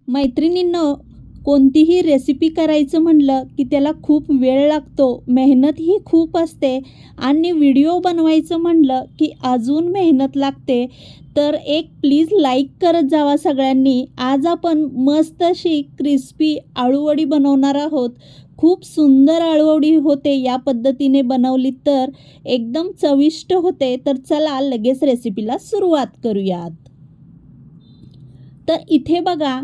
मैत्रिणींनो, कोणतीही रेसिपी करायचं म्हणलं की त्याला खूप वेळ लागतो, मेहनतही खूप असते आणि व्हिडिओ बनवायचं म्हणलं की अजून मेहनत लागते. तर एक प्लीज लाईक करत जावा सगळ्यांनी. आज आपण मस्त अशी क्रिस्पी आळूवडी बनवणार आहोत. खूप सुंदर आळूवडी होते या पद्धतीने बनवली तर एकदम चविष्ट होते. तर चला लगेच रेसिपीला सुरुवात करूयात. तर इथे बघा,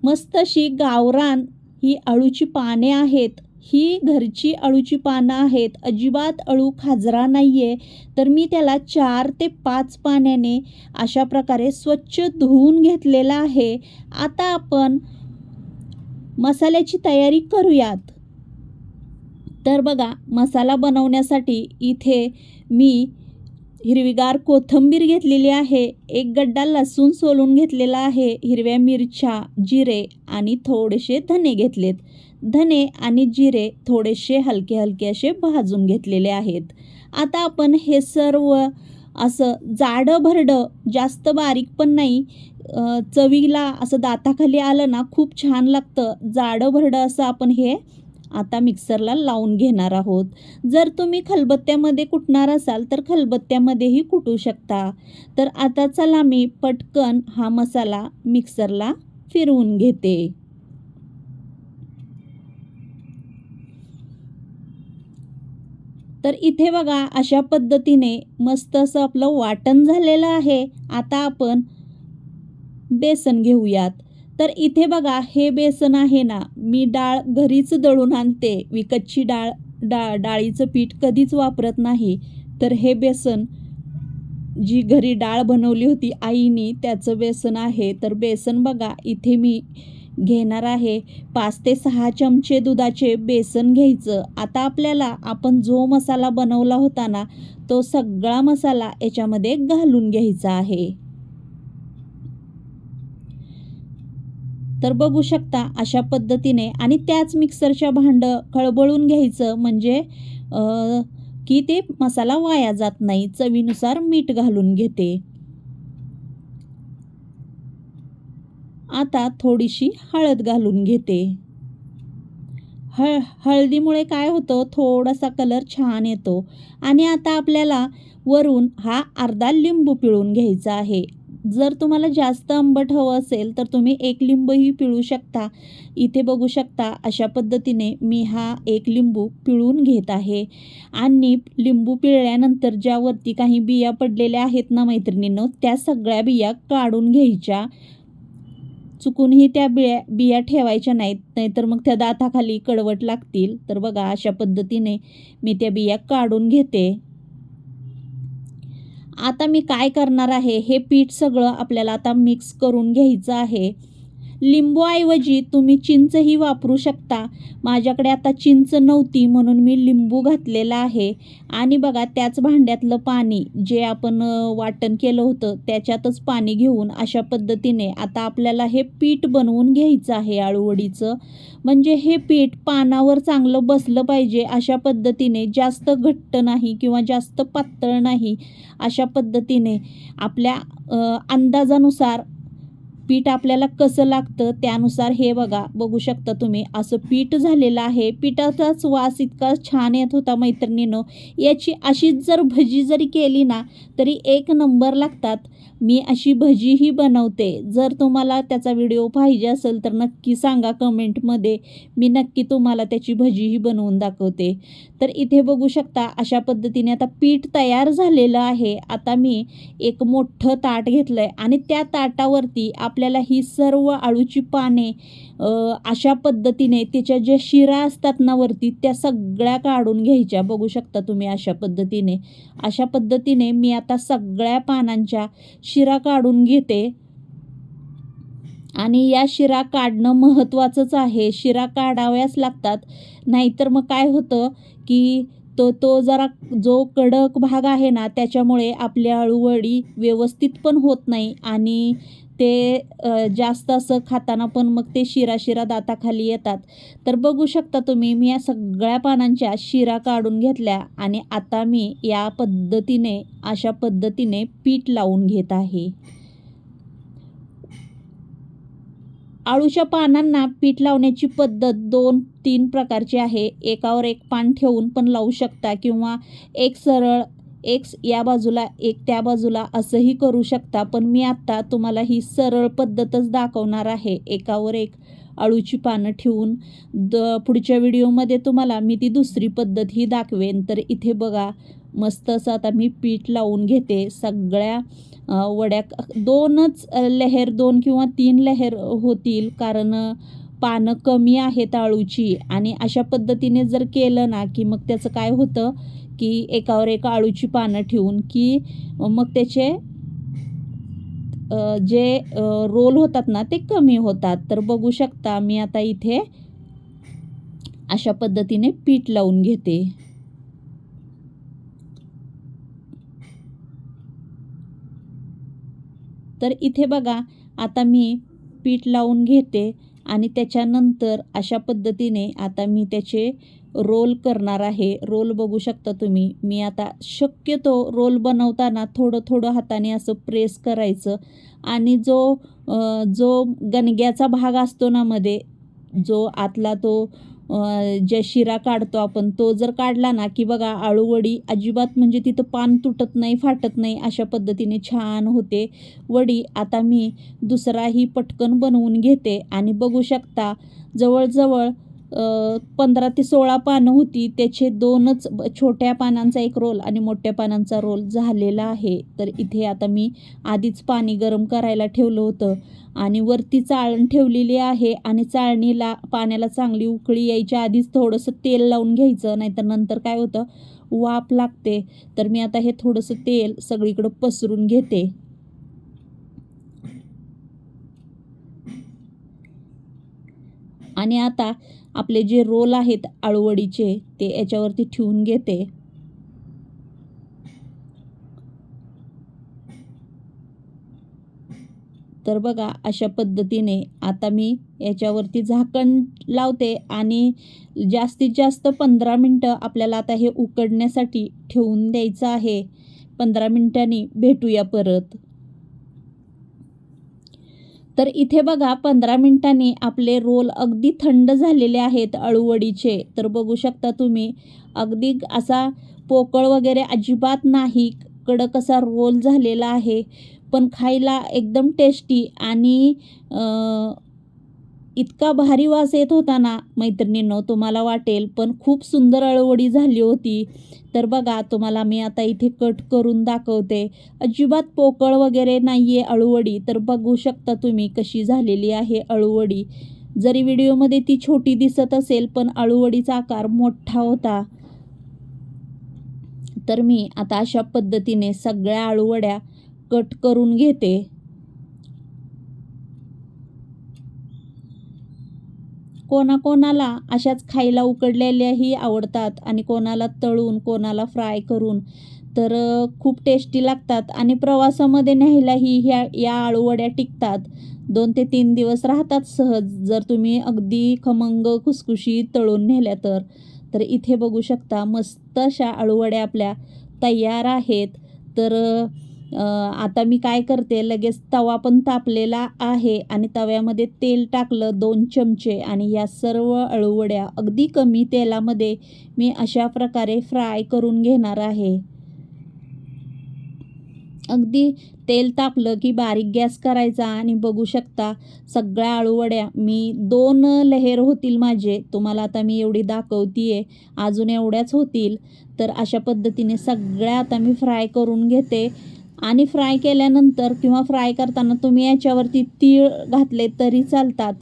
मस्त अशी गावरान ही अळूची पाने आहेत. ही घरची अळूची पानं आहेत. अजिबात अळू खाजरा नाही आहे. तर मी त्याला 4 ते 5 पाण्याने अशा प्रकारे स्वच्छ धुवून घेतलेला आहे. आता आपण मसाल्याची तयारी करूयात. तर बघा, मसाला बनवण्यासाठी इथे मी हिरवीगार कोथिंबीर घेतलेली आहे. एक गड्डा लसूण सोलून घेतलेला आहे. हिरव्या मिरच्या, जिरे आणि थोडेसे धने घेतलेत. धने आणि जिरे थोडेसे हलके हलके असे भाजून घेतलेले आहेत. आता आपण हे सर्व असं जाडं भरडं, जास्त बारीक पण नाही, चवीला असं दाताखाली आलं ना खूप छान लागतं. जाडं भरडं असं आपण हे आता मिक्सरला लावून घेणार आहोत. जर तुम्ही खलबत्त्यामध्ये कुटणार असाल तर खलबत्त्यामध्येही कुटू शकता. तर आता चला मी पटकन हा मसाला मिक्सरला फिरवून घेते. तर इथे बघा, अशा पद्धतीने मस्त असं आपलं वाटण झालेलं आहे. आता आपण बेसन घेऊयात. तर इथे बघा, हे बेसन आहे ना, मी डाळ घरीच दळून आणते. विकतची डाळीचं पीठ कधीच वापरत नाही. तर हे बेसन जी घरी डाळ बनवली होती आईनी, त्याचं बेसन आहे. तर बेसन बघा, इथे मी घेणार आहे 5 ते 6 चमचे दुधाचे बेसन घ्यायचं. आता आपल्याला आपण जो मसाला बनवला होता ना, तो सगळा मसाला याच्यामध्ये घालून घ्यायचा आहे. तर बघू शकता अशा पद्धतीने, आणि त्याच मिक्सरच्या भांडं खळबळून घ्यायचं म्हणजे की ते मसाला वाया जात नाही. चवीनुसार मीठ घालून घेते. आता थोडीशी हळद घालून घेते. हळदीमुळे काय होतं, थोडासा कलर छान येतो. आणि आता आपल्याला वरून हा अर्धा लिंबू पिळून घ्यायचा आहे. जर तुम्हाला जास्त आंबट हवं असेल तर तुम्ही 1 लिंबूही पिळू शकता. इथे बघू शकता अशा पद्धतीने मी हा 1 लिंबू पिळून घेत आहे. आणि लिंबू पिळल्यानंतर ज्यावरती काही बिया पडलेल्या आहेत ना मैत्रिणींनो, त्या सगळ्या बिया काढून घ्यायच्या. चुकूनही त्या बिया ठेवायच्या नाहीत, नाहीतर मग त्या दाताखाली कडवट लागतील. तर बघा, अशा पद्धतीने मी त्या बिया काढून घेते. आता मी काय करणार आहे, हे पीठ सगळं आपल्याला आता मिक्स करून घ्यायचं आहे. लिंबूऐवजी तुम्ही चिंचही वापरू शकता. माझ्याकडे आता चिंच नव्हती म्हणून मी लिंबू घातलेला आहे. आणि बघा, त्याच भांड्यातलं पाणी जे आपण वाटण केलं होतं त्याच्यातच पाणी घेऊन अशा पद्धतीने आता आपल्याला हे पीठ बनवून घ्यायचं आहे आळूवडीचं. म्हणजे हे पीठ पानावर चांगलं बसलं पाहिजे अशा पद्धतीने, जास्त घट्ट नाही किंवा जास्त पातळ नाही. अशा पद्धतीने आपल्या अंदाजानुसार पीठ आपल्याला कसं लागतं त्यानुसार हे बघा, बघू शकता तुम्ही असं पीठ झालेलं आहे. पिठाचाच वास इतका छान येत होता मैत्रिणींनो. याची अशीच जर भजी जरी केली ना तरी 1 नंबर लागतात. मी अशी भजीही बनवते. जर तुम्हाला त्याचा व्हिडिओ पाहिजे असेल तर नक्की सांगा कमेंटमध्ये. मी नक्की तुम्हाला त्याची भजीही बनवून दाखवते. तर इथे बघू शकता अशा पद्धतीने आता पीठ तयार झालेलं आहे. आता मी एक मोठं ताट घेतलं आहे आणि त्या ताटावरती आपल्याला ही सर्व आळूची पाने अशा पद्धतीने त्याच्या ज्या शिरा असतात ना वरती, त्या सगळ्या काढून घ्यायच्या. बघू शकता तुम्ही अशा पद्धतीने मी आता सगळ्या पानांच्या शिरा काढून घेते. आणि या शिरा काढणं महत्त्वाचंच आहे. शिरा काढाव्याच लागतात. नाहीतर मग काय होतं की तो जरा जो कडक भाग आहे ना त्याच्यामुळे आपली आळूवडी व्यवस्थित पण होत नाही आणि ते जास्त असं खाताना पण मग ते शिरा दाताखाली येतात. तर बघू शकता तुम्ही, मी या सगळ्या पानांच्या शिरा काढून घेतल्या आणि आता मी या पद्धतीने अशा पद्धतीने पीठ लावून घेत आहे. आळूच्या पानांना पीठ लावण्याची पद्धत 2-3 प्रकारची आहे. एकावर एक पान ठेवून पण लावू शकता किंवा एक सरळ एक या बाजूला एक त्या बाजूला असंही करू शकता. पण मी आत्ता तुम्हाला ही सरळ पद्धतच दाखवणार आहे. एकावर एक आळूची पानं ठेवून पुढच्या व्हिडिओमध्ये तुम्हाला मी ती दुसरी पद्धतही दाखवेन. तर इथे बघा मस्त असं आता मी पीठ लावून घेते. सगळ्या वड्या 2च लेहर 2 किंवा 3 लेहर होतील, कारण पानं कमी आहेत आळूची. आणि अशा पद्धतीने जर केलं ना की मग त्याचं काय होतं की एकावर एक आळूची पानं ठेवून की मग त्याचे जे रोल होतात ना ते कमी होतात. तर बघू शकता मी आता इथे अशा पद्धतीने पीठ लावून घेते. तर इथे बघा आता मी पीठ लावून घेते आणि त्याच्यानंतर अशा पद्धतीने आता मी त्याचे रोल करणार आहे. रोल बघू शकता तुम्ही. मी आता शक्यतो रोल बनवताना थोडं थोडं हाताने असं प्रेस करायचं आणि जो गणग्याचा भाग असतो ना मध्ये, जो आतला तो ज्या शिरा काढतो आपण, तो जर काढला ना की बघा आळूवडी अजिबात म्हणजे तिथं पान तुटत नाही, फाटत नाही. अशा पद्धतीने छान होते वडी. आता मी दुसराही पटकन बनवून घेते आणि बघू शकता जवळजवळ 15 ते 16 पानं होती. त्याचे 2च छोट्या पानांचा एक रोल आणि मोठ्या पानांचा रोल झालेला आहे. तर इथे आता मी आधीच पाणी गरम करायला ठेवलं होतं आणि वरती चाळण ठेवलेली आहे आणि चाळणीला पाण्याला चांगली उकळी यायच्या आधीच थोडंसं तेल लावून घ्यायचं, नाहीतर नंतर काय होतं वाफ लागते. तर मी आता हे थोडंसं तेल सगळीकडं पसरून घेते. आणि आता आपले जे रोल आहेत आळूवडीचे ते याच्यावरती ठेवून घेते. तर बघा अशा पद्धतीने आता मी याच्यावरती झाकण लावते आणि जास्तीत जास्त 15 मिनटं आपल्याला आता हे उकडण्यासाठी ठेवून द्यायचं आहे. 15 मिनिटांनी भेटूया परत. तर इथे बघा 15 मिनिटांनी आपले रोल अगदी थंड झालेले आहेत आळूवडीचे. तर बघू शकता तुम्ही अगदी असा पोकळ वगैरे अजिबात नाही, कडक असा रोल झालेला आहे. पण खायला एकदम टेस्टी आणि इतका भारी वास येत होता ना मैत्रिणींनो, तुम्हाला वाटेल. पण खूप सुंदर आळूवडी झाली होती. तर बघा तुम्हाला मी आता इथे कट करून दाखवते. अजिबात पोकळ वगैरे नाही आहे आळूवडी. तर बघू शकता तुम्ही कशी झालेली आहे आळूवडी. जरी व्हिडिओमध्ये ती छोटी दिसत असेल पण आळूवडीचा आकार मोठा होता. तर मी आता अशा पद्धतीने सगळ्या आळूवड्या कट करून घेते. कोणाकोणाला अशाच खायला उकडलेल्याही आवडतात आणि कोणाला तळून, कोणाला फ्राय करून. तर खूप टेस्टी लागतात आणि प्रवासामध्ये न्यायलाही या आळूवड्या टिकतात. 2 ते 3 दिवस राहतात सहज, जर तुम्ही अगदी खमंग खुसखुशीत तळून नेल्या तर. तर इथे बघू शकता मस्त अशा आळूवड्या आपल्या तयार आहेत. तर आता मी काय करते, लगेच तवा पण तापलेला आहे आणि तव्यामध्ये तेल टाकलं 2 चमचे आणि या सर्व आळूवड्या अगदी कमी तेलामध्ये मी अशा प्रकारे फ्राय करून घेणार आहे. अगदी तेल तापलं की बारीक गॅस करायचा आणि बघू शकता सगळ्या आळूवड्या मी 2 लेयर होतील माझे. तुम्हाला आता मी एवढी दाखवतीये, अजून एवढ्याच होतील. तर अशा पद्धतीने सगळ्या आता मी फ्राय करून घेते. आणि फ्राय केल्यानंतर किंवा फ्राय करताना तुम्ही याच्यावरती तीळ घातले तरी चालतात.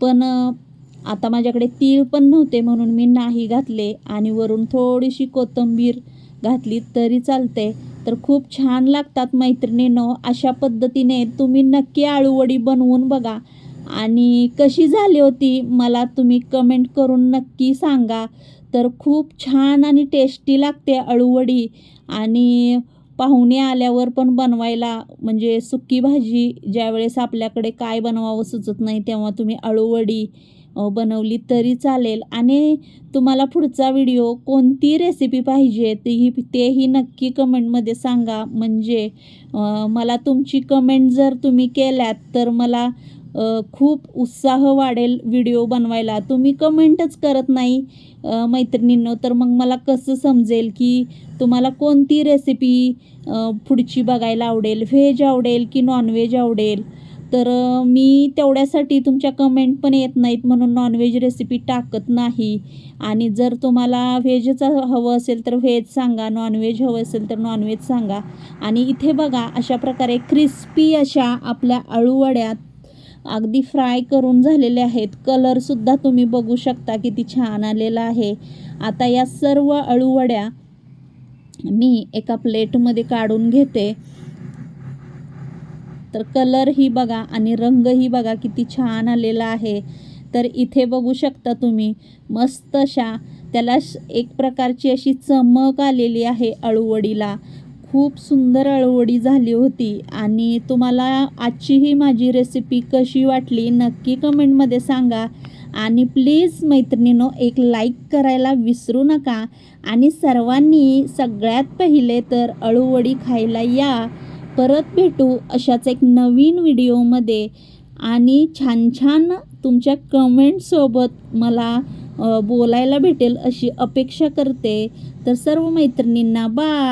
पण आता माझ्याकडे तीळ पण नव्हते म्हणून मी नाही घातले आणि वरून थोडीशी कोथिंबीर घातली तरी चालते. तर खूप छान लागतात मैत्रिणींनो. अशा पद्धतीने तुम्ही नक्की आळूवडी बनवून बघा आणि कशी झाली होती मला तुम्ही कमेंट करून नक्की सांगा. तर खूप छान आणि टेस्टी लागते आळूवडी आणि पाहुणे आल्यावर पण बनवायला, म्हणजे सुकी भाजी ज्यावेळेस आपल्याकडे काय बनवावं सुचत नाही तेव्हा तुम्ही आळूवडी बनवली तरी चालेल. आणि तुम्हाला पुढचा व्हिडिओ कोणती रेसिपी पाहिजे तेही नक्की कमेंटमध्ये सांगा. म्हणजे मला तुमची कमेंट जर तुम्ही केल्यात तर मला खूप उत्साह वाढेल व्हिडिओ बनवायला. तुम्ही कमेंटच करत नाही मैत्रिणींनो, तर मग मला कसं समजेल की तुम्हाला कोणती रेसिपी पुढची बघायला आवडेल, व्हेज आवडेल की नॉनव्हेज आवडेल. तर मी तेवढ्यासाठी तुमच्या कमेंट पण येत नाहीत म्हणून नॉनव्हेज रेसिपी टाकत नाही. आणि जर तुम्हाला व्हेजचं हवं असेल तर व्हेज सांगा, नॉनव्हेज हवं असेल तर नॉनव्हेज सांगा. आणि इथे बघा अशा प्रकारे क्रिस्पी अशा आपल्या अळूवड्या अगदी फ्राय करून झालेल्या आहेत. कलरसुद्धा तुम्ही बघू शकता किती छान आलेला आहे. आता या सर्व अळूवड्या मी एका प्लेटमध्ये काढून घेते. तर कलरही बघा आणि रंगही बघा किती छान आलेला आहे. तर इथे बघू शकता तुम्ही मस्त अशा त्याला एक प्रकारची अशी चमक आलेली आहे अळूवडीला. खूप सुंदर अळूवडी झाली होती. आणि तुम्हाला आजची ही माझी रेसिपी कशी वाटली नक्की कमेंटमध्ये सांगा. आणि प्लीज मैत्रिणींनो, एक लाईक करायला विसरू नका. आणि सर्वांनी सगळ्यात पहिले तर अळूवडी खायला या. परत भेटू अशाच एक नवीन व्हिडिओमध्ये. आणि छान छान तुमच्या कमेंटसोबत मला बोलायला भेटेल अशी अपेक्षा करते. तर सर्व मैत्रिणींना बाय.